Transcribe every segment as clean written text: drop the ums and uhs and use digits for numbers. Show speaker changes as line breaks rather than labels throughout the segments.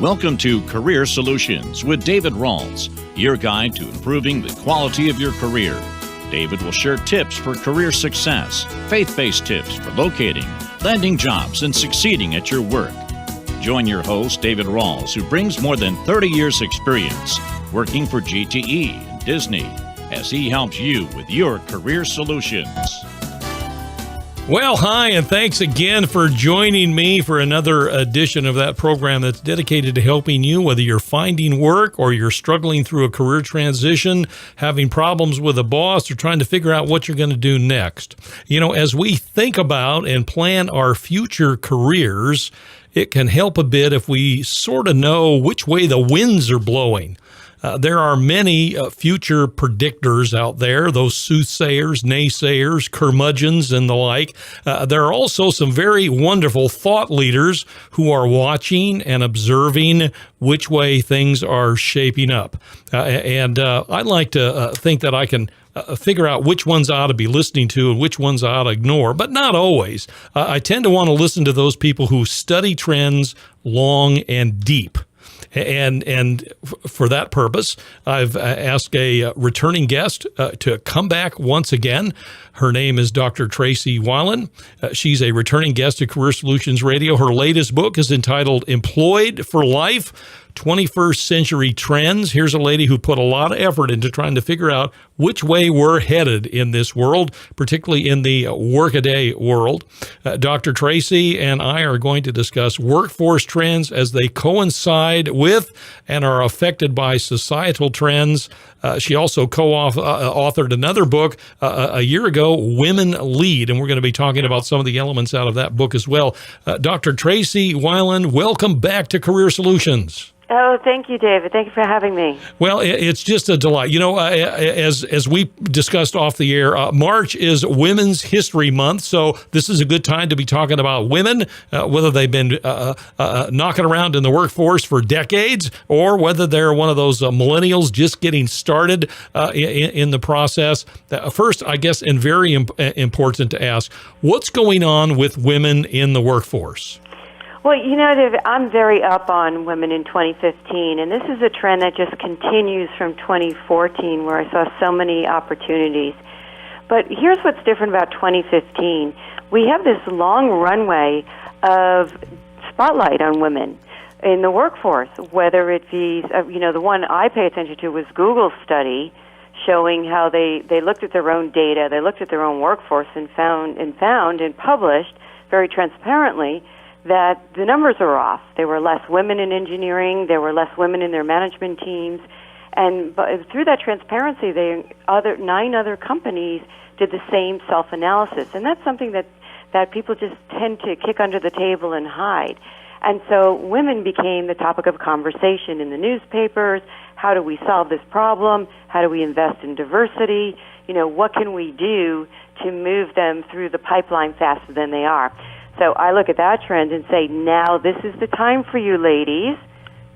Welcome to Career Solutions with David Rawles, your guide to improving the quality of your career. David will share tips for career success, faith-based tips for locating, landing jobs, and succeeding at your work. Join your host, David Rawles, who brings more than 30 years' experience working for GTE and Disney, as he helps you with your career solutions.
Well, hi, and thanks again for joining me for another edition of that program that's dedicated to helping you, whether you're finding work or you're struggling through a career transition, having problems with a boss, or trying to figure out what you're going to do next. You know, as we think about and plan our future careers, it can help a bit if we sort of know which way the winds are blowing. There are many future predictors out there, those soothsayers, naysayers, curmudgeons, and the like. There are also some very wonderful thought leaders who are watching and observing which way things are shaping up. And I like to think that I can figure out which ones I ought to be listening to and which ones I ought to ignore, but not always. I tend to want to listen to those people who study trends long and deep. And for that purpose, I've asked a returning guest to come back once again. Her name is Dr. Tracey Wilen. She's a returning guest at Career Solutions Radio. Her latest book is entitled Employed for Life, 21st Century Trends. Here's a lady who put a lot of effort into trying to figure out which way we're headed in this world, particularly in the workaday world. Dr. Tracey and I are going to discuss workforce trends as they coincide with and are affected by societal trends. She also co-authored another book a year ago, Women Lead, and we're going to be talking about some of the elements out of that book as well. Dr. Tracey Wilen, welcome back to Career Solutions.
Oh, thank you, David. Thank you for having me.
Well, it's just a delight. You know, as we discussed off the air, March is Women's History Month, so this is a good time to be talking about women, whether they've been knocking around in the workforce for decades or whether they're one of those millennials just getting started in the process. First, I guess, and very important to ask, what's going on with women in the workforce?
Well, you know, David, I'm very up on women in 2015, and this is a trend that just continues from 2014, where I saw so many opportunities. But here's what's different about 2015. We have this long runway of spotlight on women in the workforce, whether it be, the one I pay attention to was Google's study showing how they looked at their own data, they looked at their own workforce and found and published very transparently that the numbers are off. There were less women in engineering, there were less women in their management teams, and through that transparency, 9 other companies did the same self-analysis, and that's something that people just tend to kick under the table and hide. And so women became the topic of conversation in the newspapers. How do we solve this problem? How do we invest in diversity? What can we do to move them through the pipeline faster than they are? So I look at that trend and say, now this is the time for you ladies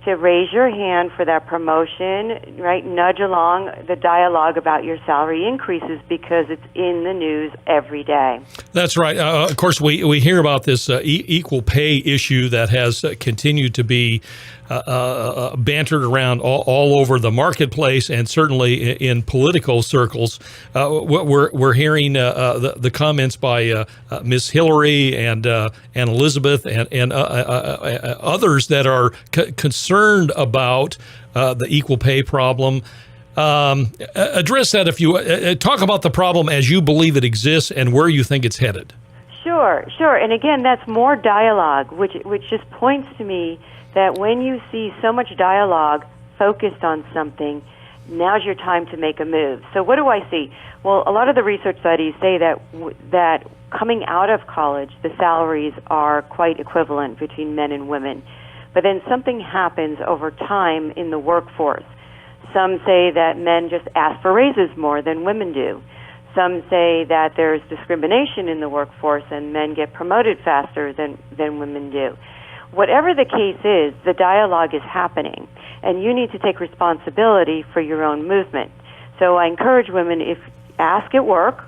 to raise your hand for that promotion, right? Nudge along the dialogue about your salary increases because it's in the news every day.
That's right. Of course, we hear about this equal pay issue that has continued to be bantered around all over the marketplace and certainly in political circles. We're hearing the comments by Miss Hillary and Elizabeth and others that are concerned about the equal pay problem. Address that if you talk about the problem as you believe it exists and where you think it's headed.
Sure. And again, that's more dialogue, which just points to me that when you see so much dialogue focused on something, now's your time to make a move. So what do I see? Well, a lot of the research studies say that coming out of college, the salaries are quite equivalent between men and women. But then something happens over time in the workforce. Some say that men just ask for raises more than women do. Some say that there's discrimination in the workforce and men get promoted faster than women do. Whatever the case is, the dialogue is happening, and you need to take responsibility for your own movement. So I encourage women, if ask at work,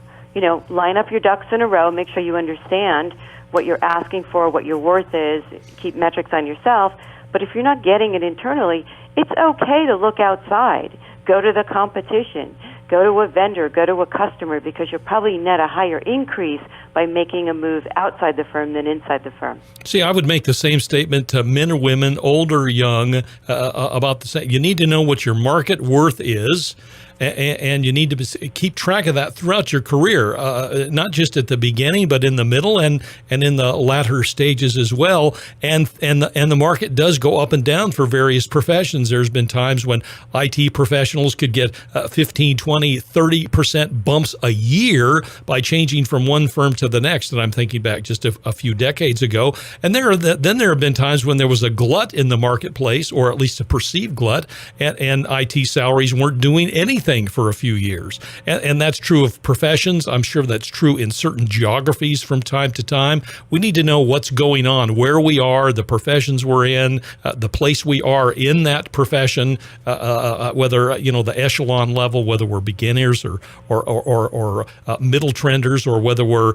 line up your ducks in a row, make sure you understand what you're asking for, what your worth is, keep metrics on yourself, But if you're not getting it internally, it's okay to look outside. Go to the competition. Go to a vendor. Go to a customer, because you'll probably net a higher increase by making a move outside the firm than inside the firm.
See, I would make the same statement to men or women, old or young, about the same. You need to know what your market worth is, and you need to keep track of that throughout your career, not just at the beginning, but in the middle and in the latter stages as well. And the market does go up and down for various professions. There's been times when IT professionals could get 15, 20, 30% bumps a year by changing from one firm to the next. And I'm thinking back just a few decades ago. And then there have been times when there was a glut in the marketplace, or at least a perceived glut, and IT salaries weren't doing anything for a few years. And that's true of professions. I'm sure that's true in certain geographies from time to time. We need to know what's going on, where we are, the professions we're in, the place we are in that profession, whether, the echelon level, whether we're beginners or middle trenders, or whether we're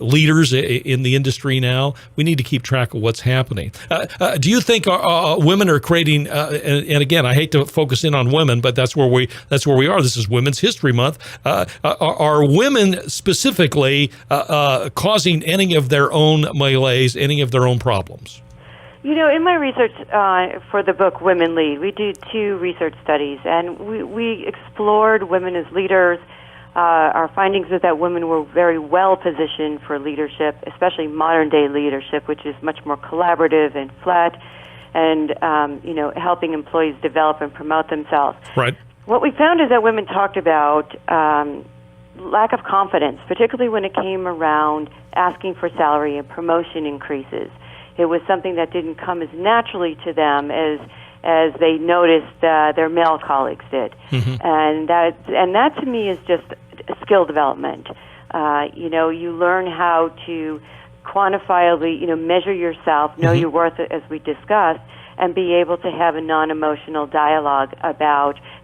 leaders in the industry now. We need to keep track of what's happening. Do you think women are creating, and again, I hate to focus in on women, but that's where we are. This is Women's History Month. Are women specifically causing any of their own melees, any of their own problems?
In my research for the book Women Lead, we did 2 research studies, and we explored women as leaders. Our findings is that women were very well positioned for leadership, especially modern-day leadership, which is much more collaborative and flat, and helping employees develop and promote themselves.
Right.
What we found is that women talked about lack of confidence, particularly when it came around asking for salary and promotion increases. It was something that didn't come as naturally to them as they noticed their male colleagues did. Mm-hmm. And that to me is just skill development. You learn how to quantifiably, measure yourself, know your worth, as we discussed, and be able to have a non-emotional dialogue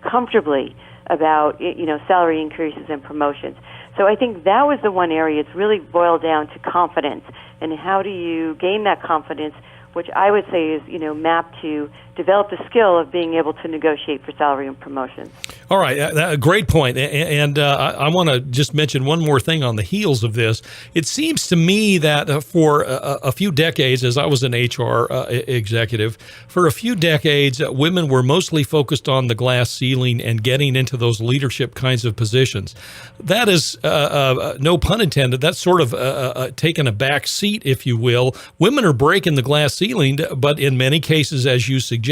comfortably about salary increases and promotions. So I think that was the one area. It's really boiled down to confidence, and how do you gain that confidence, which I would say is mapped to develop the skill of being able to negotiate for salary and promotions.
All right, great point. And I want to just mention one more thing on the heels of this. It seems to me that for a few decades, as I was an HR executive, for a few decades, women were mostly focused on the glass ceiling and getting into those leadership kinds of positions. That is, no pun intended, that's sort of taken a back seat, if you will. Women are breaking the glass ceiling, but in many cases, as you suggest,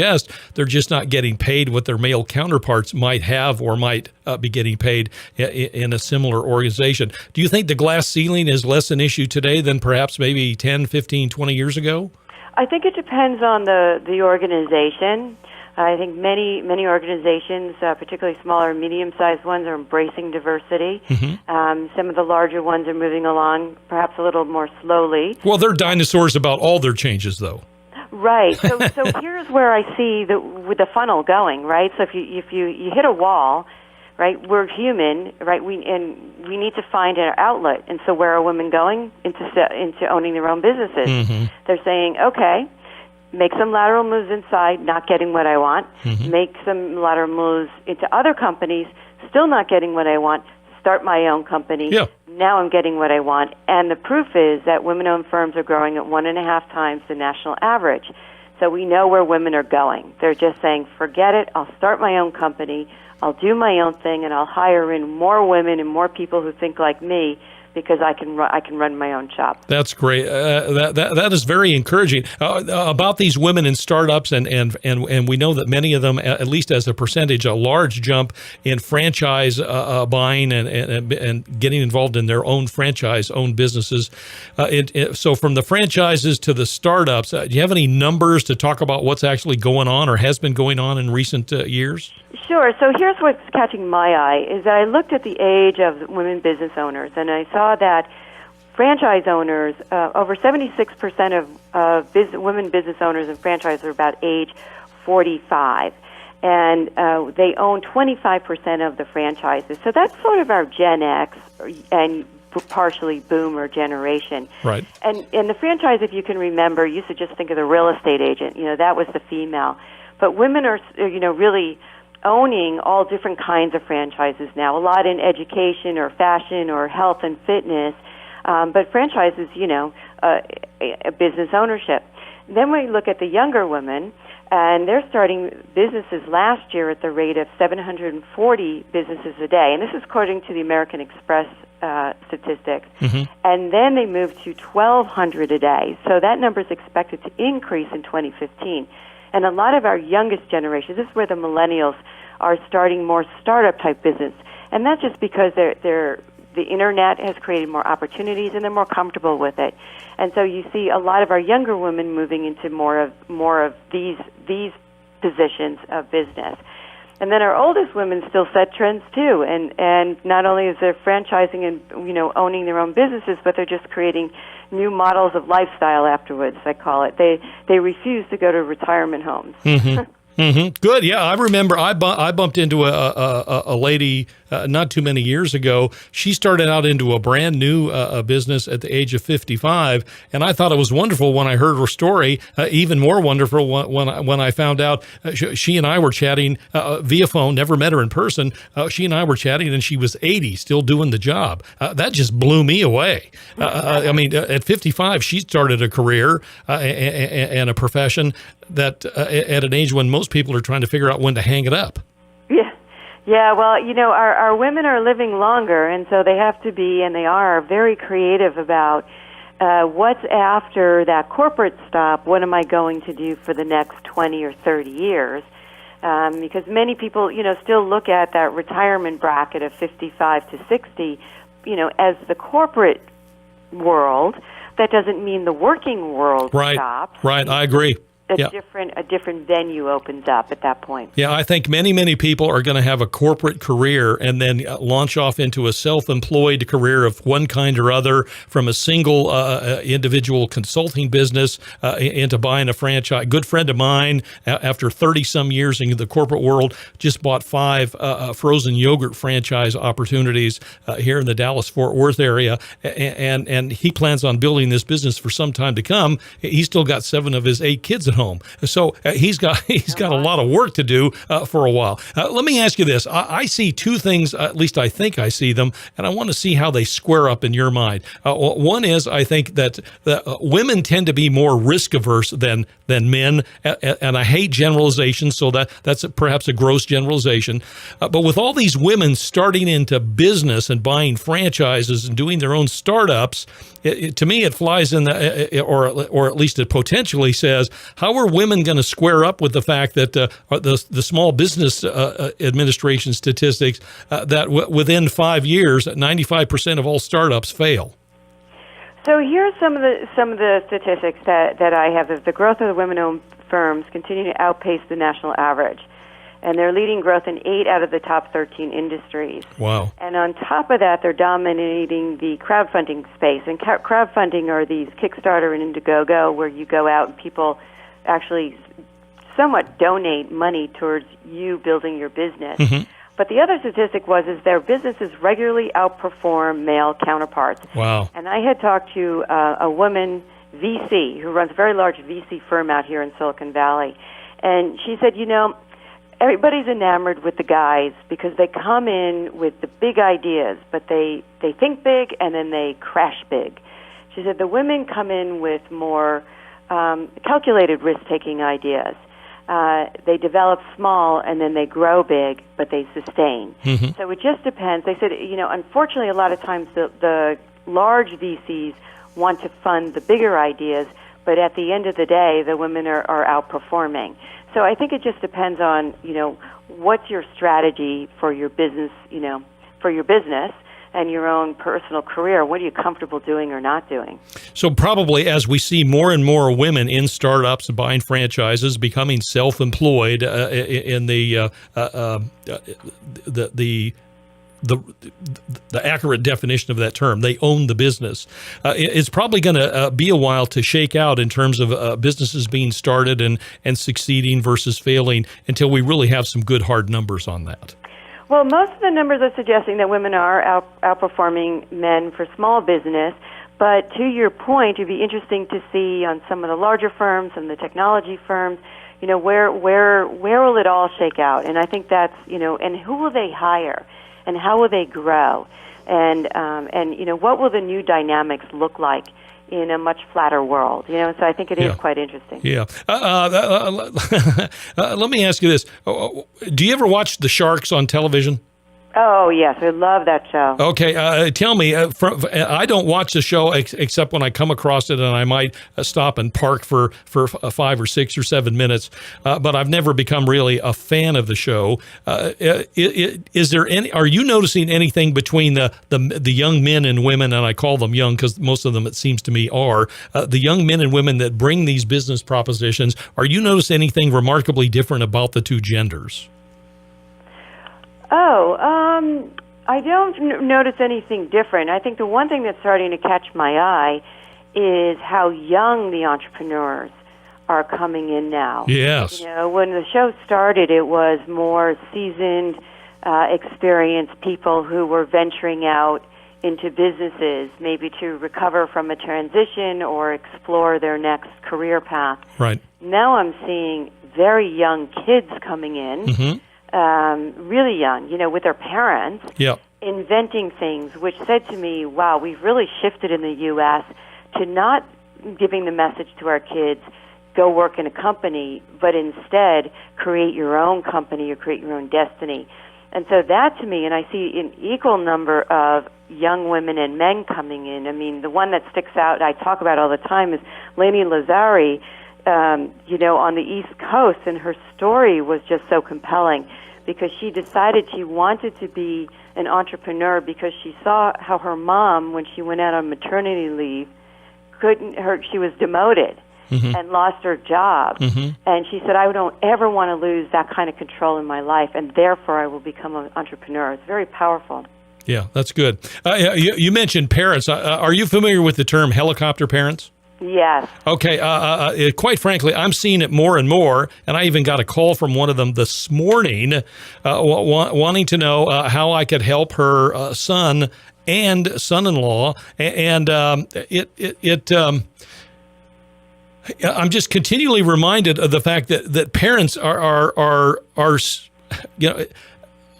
they're just not getting paid what their male counterparts might have or might be getting paid in a similar organization. Do you think the glass ceiling is less an issue today than perhaps maybe 10, 15, 20 years ago? I
think it depends on the organization. I think many organizations, particularly smaller and medium-sized ones, are embracing diversity. Mm-hmm. Some of the larger ones are moving along perhaps a little more slowly. Well,
they're dinosaurs about all their changes, though.
Right. So here's where I see with the funnel going. Right. So if you hit a wall, right? We're human, right? We need to find an outlet. And so where are women going? Into owning their own businesses. Mm-hmm. They're saying, okay, make some lateral moves inside, not getting what I want. Mm-hmm. Make some lateral moves into other companies, still not getting what I want. Start my own company. Yeah. Now I'm getting what I want. And the proof is that women-owned firms are growing at 1.5 times the national average. So we know where women are going. They're just saying, forget it, I'll start my own company, I'll do my own thing, and I'll hire in more women and more people who think like me, because I can run my own shop. That's great.
That is very encouraging. About these women in startups, and we know that many of them, at least as a percentage, a large jump in franchise buying and getting involved in their own franchise-owned businesses. So from the franchises to the startups, do you have any numbers to talk about what's actually going on or has been going on in recent years?
Sure. So here's what's catching my eye is that I looked at the age of women business owners, and I saw that franchise owners, over 76% of women business owners and franchises are about age 45, and they own 25% of the franchises. So that's sort of our Gen X and partially boomer generation.
Right.
And the franchise, if you can remember, used to just think of the real estate agent. That was the female. But women are, really owning all different kinds of franchises now, a lot in education or fashion or health and fitness, but franchises, a business ownership. Then we look at the younger women, and they're starting businesses last year at the rate of 740 businesses a day, and this is according to the American Express statistics. Mm-hmm. And then they moved to 1,200 a day, so that number is expected to increase in 2015. And a lot of our youngest generations, this is where the millennials are starting more startup-type business. And that's just because the Internet has created more opportunities, and they're more comfortable with it. And so you see a lot of our younger women moving into more of these positions of business. And then our oldest women still set trends, too. And not only is there franchising and, owning their own businesses, but they're just creating new models of lifestyle afterwards, I call it. They refuse to go to retirement homes.
Mm-hmm. Mm-hmm. Good. Yeah, I remember I bumped into a lady not too many years ago. She started out into a brand new business at the age of 55, and I thought it was wonderful when I heard her story. Even more wonderful when I found out she and I were chatting via phone. Never met her in person. She and I were chatting, and she was 80, still doing the job. That just blew me away. At 55, she started a career and a profession that at an age when most people are trying to figure out when to hang it up.
Yeah. Well, our women are living longer, and so they have to be, and they are very creative about what's after that corporate stop. What am I going to do for the next 20 or 30 years? Because many people, still look at that retirement bracket of 55 to 60, as the corporate world. That doesn't mean the working world stops.
Right. I agree.
A different venue opens up at that point.
Yeah, I think many people are going to have a corporate career and then launch off into a self-employed career of one kind or other, from a single individual consulting business into buying a franchise. A good friend of mine, after 30-some years in the corporate world, just bought 5 frozen yogurt franchise opportunities here in the Dallas-Fort Worth area, and he plans on building this business for some time to come. He's still got 7 of his 8 kids at home. So he's got a lot of work to do for a while. Let me ask you this. I see 2 things, at least I think I see them, and I want to see how they square up in your mind. One is, I think that women tend to be more risk averse than men, and I hate generalizations, so that's perhaps a gross generalization. But with all these women starting into business and buying franchises and doing their own startups, to me it flies in or at least it potentially says, how are women going to square up with the fact that the Small Business Administration statistics that within 5 years, 95% of all startups fail?
So here's some of the statistics that I have. Is the growth of the women-owned firms continue to outpace the national average, and they're leading growth in 8 out of the top 13 industries.
Wow!
And on top of that, they're dominating the crowdfunding space. And crowdfunding are these Kickstarter and Indiegogo, where you go out and people actually somewhat donate money towards you building your business. Mm-hmm. But the other statistic is their businesses regularly outperform male counterparts.
Wow.
And I had talked to a woman VC who runs a very large VC firm out here in Silicon Valley. And she said, everybody's enamored with the guys because they come in with the big ideas, but they think big and then they crash big. She said the women come in with more calculated risk-taking ideas. They develop small and then they grow big, but they sustain. Mm-hmm. So it just depends. They said, unfortunately, a lot of times the large VCs want to fund the bigger ideas, but at the end of the day, the women are outperforming. So I think it just depends on, what's your strategy for your business, and your own personal career. What are you comfortable doing or not doing?
So probably as we see more and more women in startups buying franchises, becoming self-employed in the accurate definition of that term, they own the business. It's probably going to be a while to shake out in terms of businesses being started and succeeding versus failing until we really have some good hard numbers on that.
Well, most of the numbers are suggesting that women are outperforming men for small business. But to your point, it'd be interesting to see on some of the larger firms, some of the technology firms, where will it all shake out? And I think that's, and who will they hire, and how will they grow, and what will the new dynamics look like in a much flatter world? So I think it is quite interesting.
Yeah. Let me ask you this: do you ever watch the Sharks on television?
Oh, yes. I love that show.
Okay. Tell me, I don't watch the show except when I come across it, and I might stop and park for 5 or 6 or 7 minutes, but I've never become really a fan of the show. Is there are you noticing anything between the young men and women, and I call them young because most of them, it seems to me, are, the young men and women that bring these business propositions? Are you noticing anything remarkably different about the two genders?
I don't notice anything different. I think the one thing that's starting to catch my eye is how young the entrepreneurs are coming in now.
Yes.
When the show started, it was more seasoned, experienced people who were venturing out into businesses, maybe to recover from a transition or explore their next career path.
Right.
Now I'm seeing very young kids coming in. Mm-hmm. Really young, with their parents, inventing things, which said to me, wow, we've really shifted in the U.S. to not giving the message to our kids, go work in a company, but instead create your own company or create your own destiny. And so that to me, and I see an equal number of young women and men coming in. I mean, the one that sticks out, I talk about all the time, is Lainey Lazari, on the East Coast, and her story was just so compelling because she decided she wanted to be an entrepreneur because she saw how her mom, when she went out on maternity leave, she was demoted and lost her job. And she said, I don't ever want to lose that kind of control in my life, and therefore I will become an entrepreneur. It's very powerful.
Yeah, that's good. You mentioned parents. Are you familiar with the term helicopter parents?
Yes.
Okay. Quite frankly, I'm seeing it more and more, and I even got a call from one of them this morning wanting to know how I could help her son and son-in-law, and I'm just continually reminded of the fact that parents are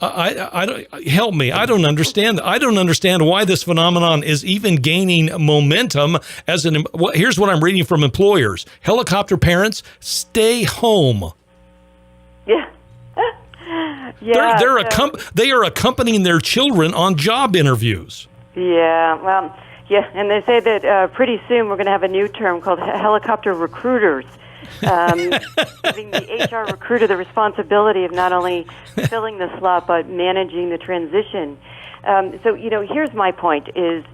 I don't, help me. I don't understand. I don't understand why this phenomenon is even gaining momentum. Here's what I'm reading from employers: helicopter parents, stay home.
Yeah.
They are accompanying their children on job interviews.
Yeah. Well. Yeah, and they say that pretty soon we're going to have a new term called helicopter recruiters. Giving the HR recruiter the responsibility of not only filling the slot but managing the transition. So here's my point: is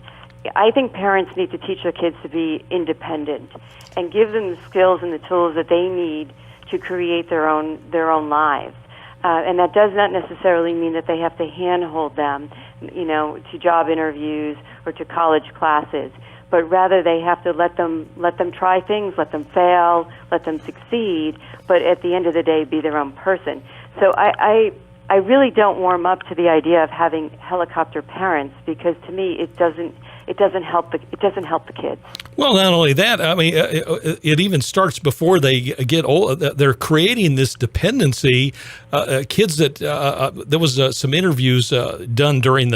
I think parents need to teach their kids to be independent and give them the skills and the tools that they need to create their own lives. And that does not necessarily mean that they have to handhold them, to job interviews or to college classes. But rather they have to let them try things, let them fail, let them succeed, but at the end of the day be their own person. So I really don't warm up to the idea of having helicopter parents, because to me it doesn't help the kids. Well,
not only that, I mean, it even starts before they get old. They're creating this dependency. Kids there was some interviews done during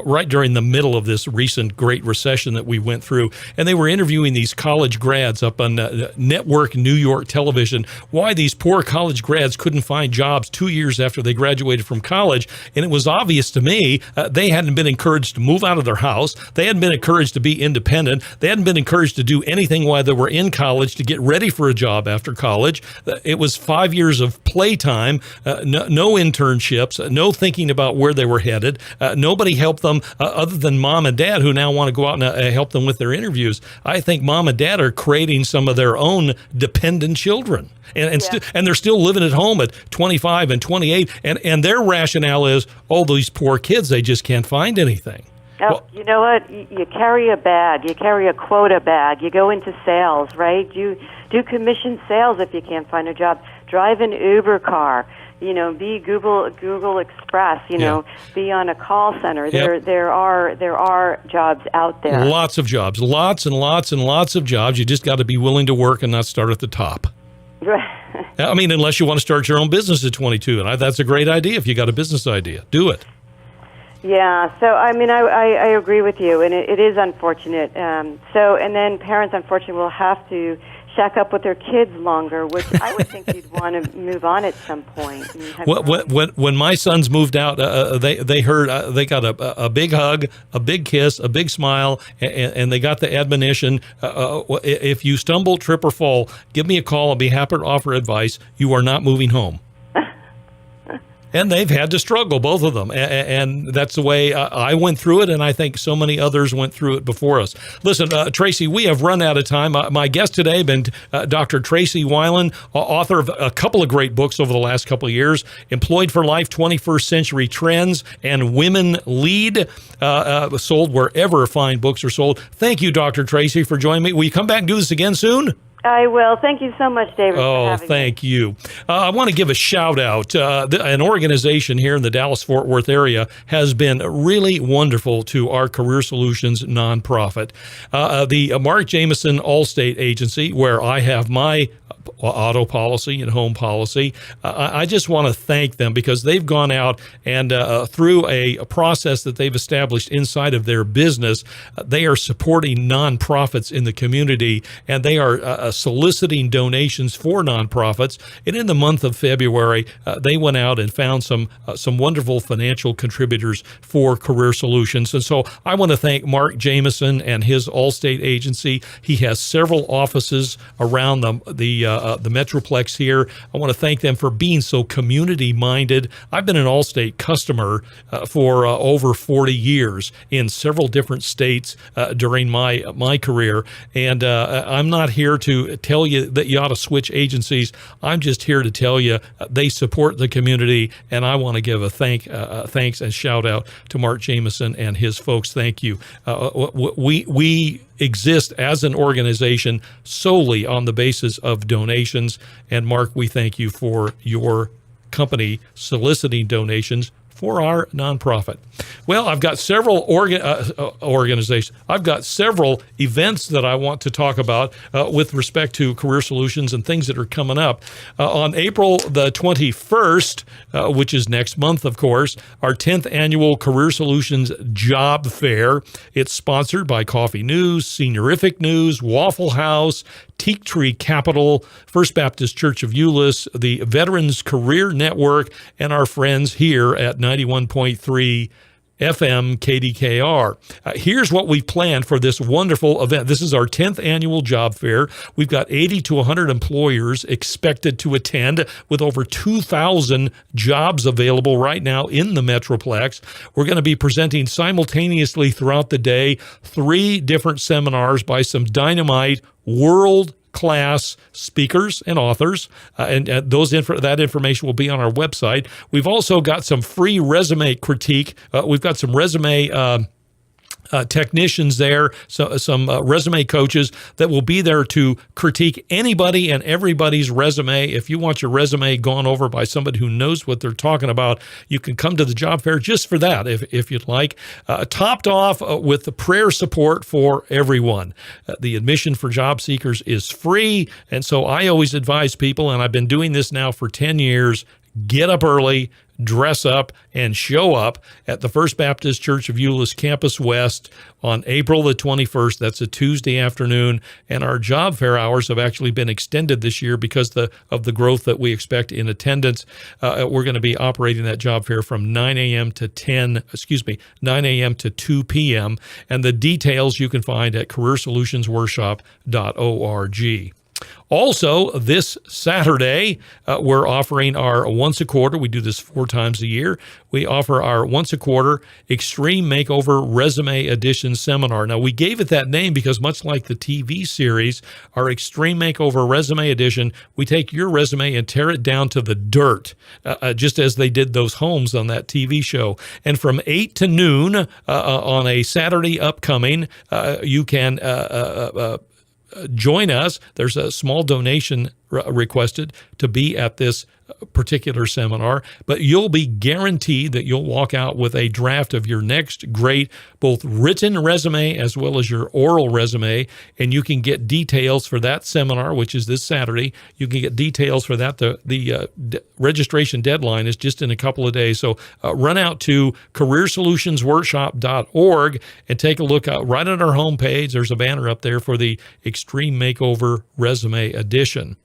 right during the middle of this recent Great Recession that we went through, and they were interviewing these college grads up on network New York television, why these poor college grads couldn't find jobs 2 years after they graduated from college. And it was obvious to me they hadn't been encouraged to move out of their house. They hadn't been encouraged to be independent. They hadn't been encouraged to do anything while they were in college to get ready for a job after college. It was 5 years of playtime, no internships, no thinking about where they were headed. Nobody helped them other than mom and dad, who now want to go out and help them with their interviews. I think mom and dad are creating some of their own dependent children, and they're still living at home at 25 and 28, and their rationale is, oh, these poor kids, they just can't find anything.
Oh, well, you know what? You carry a bag. You carry a quota bag. You go into sales, right? You do commission sales if you can't find a job. Drive an Uber car. be Google Express, be on a call center.
Yep.
There are jobs out there.
Lots of jobs, lots and lots and lots of jobs. You just got to be willing to work and not start at the top. I mean, unless you want to start your own business at 22, and that's a great idea. If you got a business idea, do it.
Yeah, so I mean, I agree with you, and it is unfortunate. And then parents, unfortunately, will have to shack up with their kids longer, which I would think you'd want to move on at some point.
When my sons moved out, they heard they got a big hug, a big kiss, a big smile, and they got the admonition: if you stumble, trip, or fall, give me a call. I'll be happy to offer advice. You are not moving home. And they've had to struggle, both of them. And that's the way I went through it, and I think so many others went through it before us. Listen, Tracey, we have run out of time. My guest today has been Dr. Tracey Wilen, author of a couple of great books over the last couple of years, Employed for Life, 21st Century Trends, and Women Lead, sold wherever fine books are sold. Thank you, Dr. Tracey, for joining me. Will you come back and do this again soon?
I will. Thank you so much, David.
Oh, thank you. I want to give a shout out. An organization here in the Dallas-Fort Worth area has been really wonderful to our Career Solutions nonprofit. The Mark Jameson Allstate Agency, where I have my auto policy and home policy. I just want to thank them because they've gone out and through a process that they've established inside of their business, they are supporting nonprofits in the community, and they are soliciting donations for nonprofits. And in the month of February, they went out and found some wonderful financial contributors for Career Solutions. And so I want to thank Mark Jameson and his Allstate agency. He has several offices around the Metroplex here. I want to thank them for being so community-minded. I've been an Allstate customer for over 40 years in several different states during my career, and I'm not here to tell you that you ought to switch agencies. I'm just here to tell you they support the community, and I want to give a thanks and shout out to Mark Jameson and his folks. Thank you. We exist as an organization solely on the basis of donations. And Mark, we thank you for your company soliciting donations for our nonprofit. Well, I've got several organizations. I've got several events that I want to talk about with respect to Career Solutions and things that are coming up. On April the 21st, which is next month, of course, our 10th annual Career Solutions Job Fair. It's sponsored by Coffee News, Seniorific News, Waffle House, Teak Tree Capital, First Baptist Church of Euless, the Veterans Career Network, and our friends here at 91.3 FM KDKR. Here's what we've planned for this wonderful event. This is our 10th annual job fair. We've got 80 to 100 employers expected to attend with over 2,000 jobs available right now in the Metroplex. We're going to be presenting simultaneously throughout the day 3 different seminars by some dynamite world-class speakers and authors, and that information will be on our website. We've also got some free resume critique. We've got some resume technicians there, so some resume coaches that will be there to critique anybody and everybody's resume. If you want your resume gone over by somebody who knows what they're talking about, you can come to the job fair just for that if you'd like. Topped off with the prayer support for everyone. The admission for job seekers is free, and so I always advise people, and I've been doing this now for 10 years, get up early, dress up, and show up at the First Baptist Church of Euless Campus West on April the 21st. That's a Tuesday afternoon, and our job fair hours have actually been extended this year because of the growth that we expect in attendance. We're going to be operating that job fair from 9 a.m. to 2 p.m., and the details you can find at careersolutionsworkshop.org. Also, this Saturday, we're offering our once a quarter. We do this 4 times a year. We offer our once a quarter Extreme Makeover Resume Edition Seminar. Now, we gave it that name because much like the TV series, our Extreme Makeover Resume Edition, we take your resume and tear it down to the dirt, just as they did those homes on that TV show. And from 8 to noon on a Saturday upcoming, you can join us. There's a small donation requested to be at this particular seminar, but you'll be guaranteed that you'll walk out with a draft of your next great both written resume as well as your oral resume, and you can get details for that seminar, which is this Saturday. You can get details for that. The registration deadline is just in a couple of days, so run out to careersolutionsworkshop.org and take a look right on our homepage. There's a banner up there for the Extreme Makeover Resume Edition.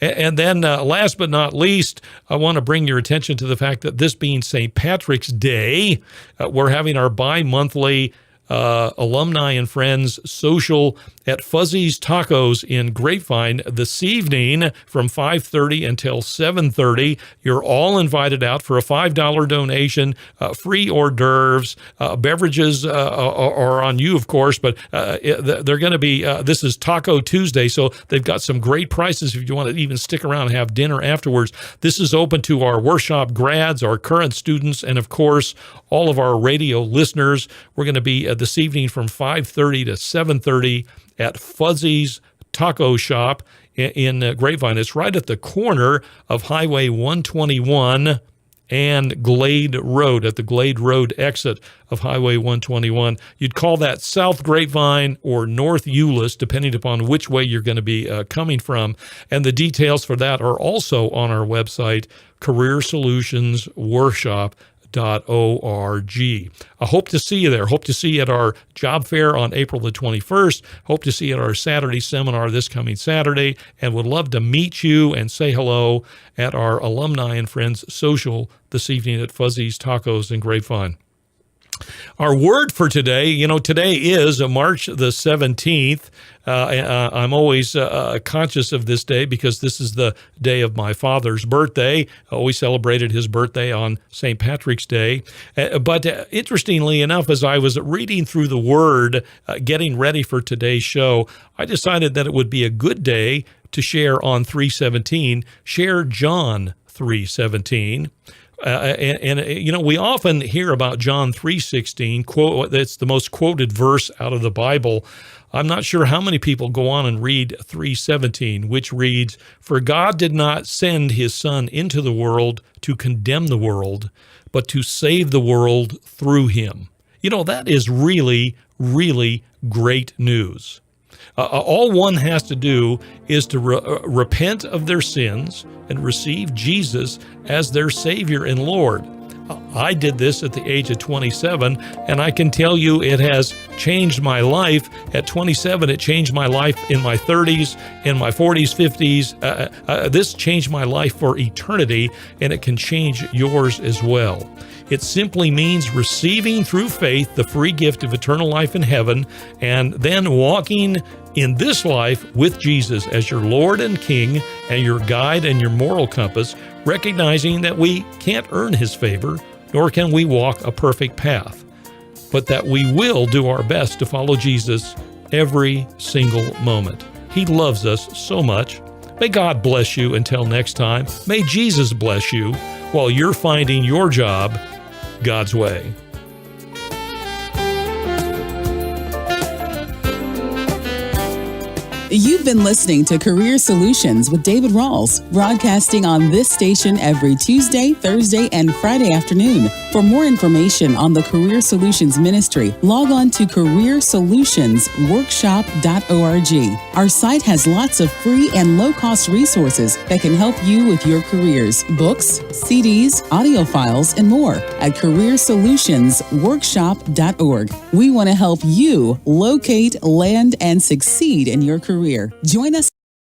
And then last but not least, I want to bring your attention to the fact that this being St. Patrick's Day, we're having our bi-monthly alumni and friends social at Fuzzy's Tacos in Grapevine this evening from 5:30 until 7:30. You're all invited out for a $5 donation, free hors d'oeuvres, beverages are on you, of course, but they're going to be, this is Taco Tuesday, so they've got some great prices if you want to even stick around and have dinner afterwards. This is open to our workshop grads, our current students, and of course, all of our radio listeners. We're going to be this evening from 5:30 to 7:30 at Fuzzy's Taco Shop in Grapevine. It's right at the corner of Highway 121 and Glade Road, at the Glade Road exit of Highway 121. You'd call that South Grapevine or North Euless, depending upon which way you're going to be coming from. And the details for that are also on our website, careersolutionsworkshop.org. I hope to see you there. Hope to see you at our job fair on April the 21st. Hope to see you at our Saturday seminar this coming Saturday, and would love to meet you and say hello at our alumni and friends social this evening at Fuzzy's Tacos in Grapevine. Our word for today, today is March the 17th. I'm always conscious of this day because this is the day of my father's birthday. I always celebrated his birthday on St. Patrick's Day. But interestingly enough, as I was reading through the word, getting ready for today's show, I decided that it would be a good day to share on 3:17, share John 3:17. We often hear about John 3:16, that's the most quoted verse out of the Bible. I'm not sure how many people go on and read 3:17, which reads, "For God did not send his Son into the world to condemn the world, but to save the world through him." That is really, really great news. All one has to do is to repent of their sins and receive Jesus as their Savior and Lord. I did this at the age of 27, and I can tell you it has changed my life. At 27, it changed my life in my 30s, in my 40s, 50s. This changed my life for eternity, and it can change yours as well. It simply means receiving through faith the free gift of eternal life in heaven, and then walking in this life with Jesus as your Lord and King and your guide and your moral compass, recognizing that we can't earn his favor, nor can we walk a perfect path, but that we will do our best to follow Jesus every single moment. He loves us so much. May God bless you until next time. May Jesus bless you while you're finding your job God's way.
You've been listening to Career Solutions with David Rawles, broadcasting on this station every Tuesday, Thursday, and Friday afternoon. For more information on the Career Solutions Ministry, log on to careersolutionsworkshop.org. Our site has lots of free and low-cost resources that can help you with your careers, books, CDs, audio files, and more at careersolutionsworkshop.org. We want to help you locate, land, and succeed in your career. Join us